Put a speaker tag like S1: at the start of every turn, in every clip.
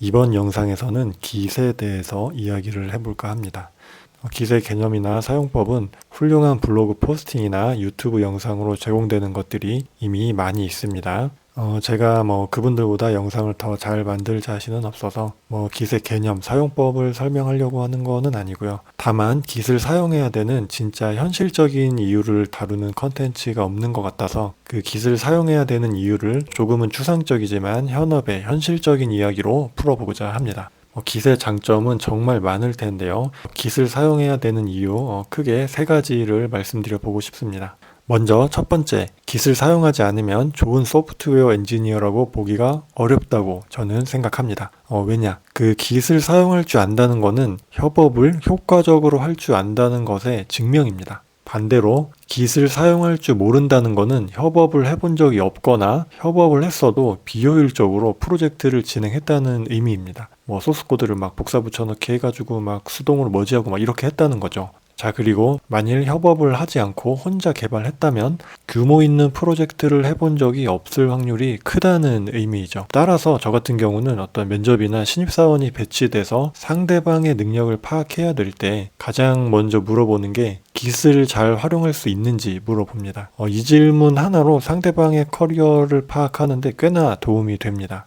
S1: 이번 영상에서는 깃에 대해서 이야기를 해볼까 합니다. 깃의 개념이나 사용법은 훌륭한 블로그 포스팅이나 유튜브 영상으로 제공되는 것들이 이미 많이 있습니다. 제가 그분들보다 영상을 더 잘 만들 자신은 없어서 깃의 개념, 사용법을 설명하려고 하는 거는 아니고요. 다만 깃을 사용해야 되는 진짜 현실적인 이유를 다루는 컨텐츠가 없는 것 같아서 그 깃을 사용해야 되는 이유를 조금은 추상적이지만 현업의 현실적인 이야기로 풀어보고자 합니다. 깃의 장점은 정말 많을 텐데요. 깃을 사용해야 되는 이유 크게 세 가지를 말씀드려 보고 싶습니다. 먼저 첫 번째, 깃을 사용하지 않으면 좋은 소프트웨어 엔지니어라고 보기가 어렵다고 저는 생각합니다. 왜냐? 그 깃을 사용할 줄 안다는 것은 협업을 효과적으로 할 줄 안다는 것의 증명입니다. 반대로 깃을 사용할 줄 모른다는 것은 협업을 해본 적이 없거나 협업을 했어도 비효율적으로 프로젝트를 진행했다는 의미입니다. 소스코드를 막 복사 붙여넣기 해가지고 막 수동으로 머지하고 막 이렇게 했다는 거죠. 자, 그리고 만일 협업을 하지 않고 혼자 개발했다면 규모 있는 프로젝트를 해본 적이 없을 확률이 크다는 의미이죠. 따라서 저 같은 경우는 어떤 면접이나 신입사원이 배치돼서 상대방의 능력을 파악해야 될 때 가장 먼저 물어보는 게 깃을 잘 활용할 수 있는지 물어봅니다. 이 질문 하나로 상대방의 커리어를 파악하는데 꽤나 도움이 됩니다.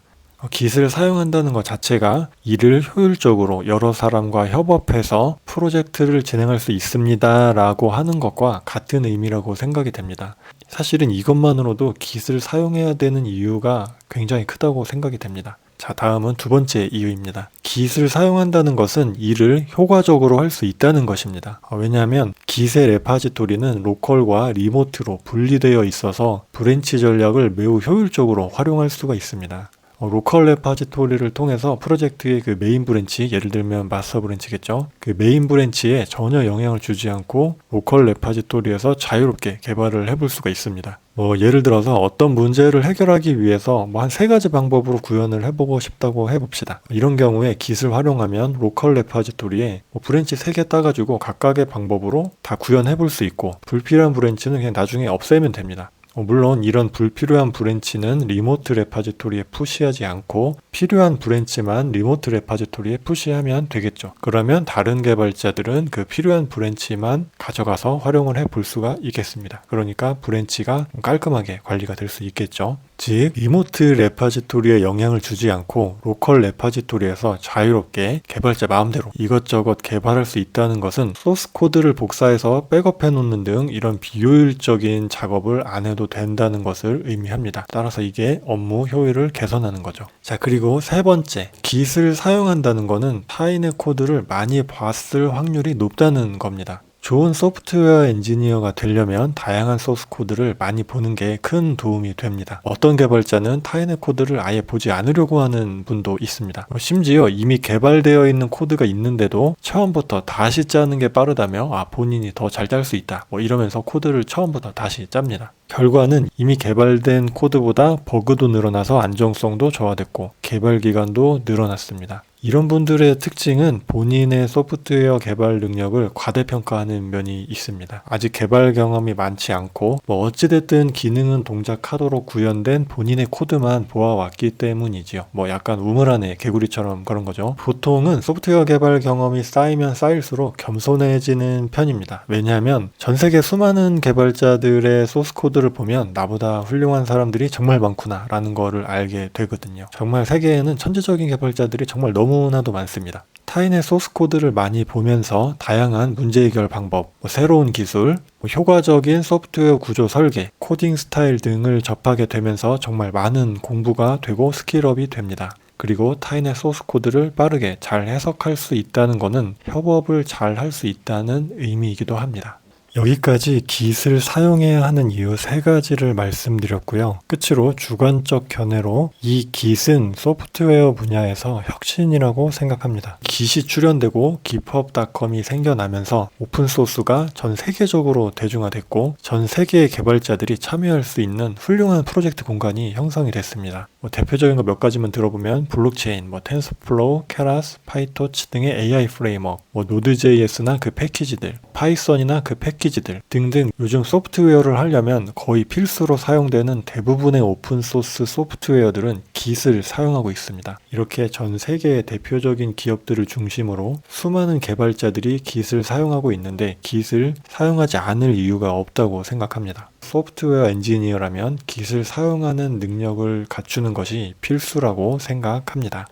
S1: 깃을 사용한다는 것 자체가 일을 효율적으로 여러 사람과 협업해서 프로젝트를 진행할 수 있습니다 라고 하는 것과 같은 의미라고 생각이 됩니다. 사실은 이것만으로도 깃을 사용해야 되는 이유가 굉장히 크다고 생각이 됩니다. 자, 다음은 두 번째 이유입니다. 깃을 사용한다는 것은 일을 효과적으로 할 수 있다는 것입니다. 왜냐하면 깃의 레파지토리는 로컬과 리모트로 분리되어 있어서 브랜치 전략을 매우 효율적으로 활용할 수가 있습니다. 로컬 레파지토리를 통해서 프로젝트의 그 메인 브랜치, 예를 들면 마스터 브랜치겠죠. 그 메인 브랜치에 전혀 영향을 주지 않고 로컬 레파지토리에서 자유롭게 개발을 해볼 수가 있습니다. 예를 들어서 어떤 문제를 해결하기 위해서 한 세 가지 방법으로 구현을 해보고 싶다고 해봅시다. 이런 경우에 깃을 활용하면 로컬 레파지토리에 브랜치 3개 따가지고 각각의 방법으로 다 구현해볼 수 있고 불필요한 브랜치는 그냥 나중에 없애면 됩니다. 물론 이런 불필요한 브랜치는 리모트 레파지토리에 푸시하지 않고 필요한 브랜치만 리모트 레파지토리에 푸시하면 되겠죠. 그러면 다른 개발자들은 그 필요한 브랜치만 가져가서 활용을 해볼 수가 있겠습니다. 그러니까 브랜치가 깔끔하게 관리가 될 수 있겠죠. 즉 리모트 레파지토리에 영향을 주지 않고 로컬 레파지토리에서 자유롭게 개발자 마음대로 이것저것 개발할 수 있다는 것은 소스 코드를 복사해서 백업해 놓는 등 이런 비효율적인 작업을 안 해도 된다는 것을 의미합니다. 따라서 이게 업무 효율을 개선하는 거죠. 자, 그리고 세 번째, 깃을 사용한다는 것은 타인의 코드를 많이 봤을 확률이 높다는 겁니다. 좋은 소프트웨어 엔지니어가 되려면 다양한 소스 코드를 많이 보는 게 큰 도움이 됩니다. 어떤 개발자는 타인의 코드를 아예 보지 않으려고 하는 분도 있습니다. 심지어 이미 개발되어 있는 코드가 있는데도 처음부터 다시 짜는 게 빠르다며 본인이 더 잘 짤 수 있다 이러면서 코드를 처음부터 다시 짭니다. 결과는 이미 개발된 코드보다 버그도 늘어나서 안정성도 저하됐고 개발 기간도 늘어났습니다. 이런 분들의 특징은 본인의 소프트웨어 개발 능력을 과대평가하는 면이 있습니다. 아직 개발 경험이 많지 않고 어찌됐든 기능은 동작하도록 구현된 본인의 코드만 보아왔기 때문이지요. 약간 우물안의 개구리처럼 그런 거죠. 보통은 소프트웨어 개발 경험이 쌓이면 쌓일수록 겸손해지는 편입니다. 왜냐하면 전 세계 수많은 개발자들의 소스 코드를 보면 나보다 훌륭한 사람들이 정말 많구나 라는 거를 알게 되거든요. 정말 세계에는 천재적인 개발자들이 정말 너무나도 많습니다. 타인의 소스 코드를 많이 보면서 다양한 문제 해결 방법, 새로운 기술, 효과적인 소프트웨어 구조 설계, 코딩 스타일 등을 접하게 되면서 정말 많은 공부가 되고 스킬업이 됩니다. 그리고 타인의 소스 코드를 빠르게 잘 해석할 수 있다는 것은 협업을 잘 할 수 있다는 의미이기도 합니다. 여기까지 깃을 사용해야 하는 이유 세 가지를 말씀드렸고요. 끝으로 주관적 견해로 이 깃은 소프트웨어 분야에서 혁신이라고 생각합니다. 깃이 출현되고 github.com이 생겨나면서 오픈소스가 전 세계적으로 대중화됐고 전 세계의 개발자들이 참여할 수 있는 훌륭한 프로젝트 공간이 형성이 됐습니다. 대표적인 거 몇 가지만 들어보면 블록체인, 텐서플로우, 케라스, 파이토치 등의 AI 프레임워크, 노드.js나 그 패키지들, 파이썬이나 그 패키지들 등등 요즘 소프트웨어를 하려면 거의 필수로 사용되는 대부분의 오픈소스 소프트웨어들은 Git을 사용하고 있습니다. 이렇게 전 세계의 대표적인 기업들을 중심으로 수많은 개발자들이 Git을 사용하고 있는데 Git을 사용하지 않을 이유가 없다고 생각합니다. 소프트웨어 엔지니어라면 Git을 사용하는 능력을 갖추는 것이 필수라고 생각합니다.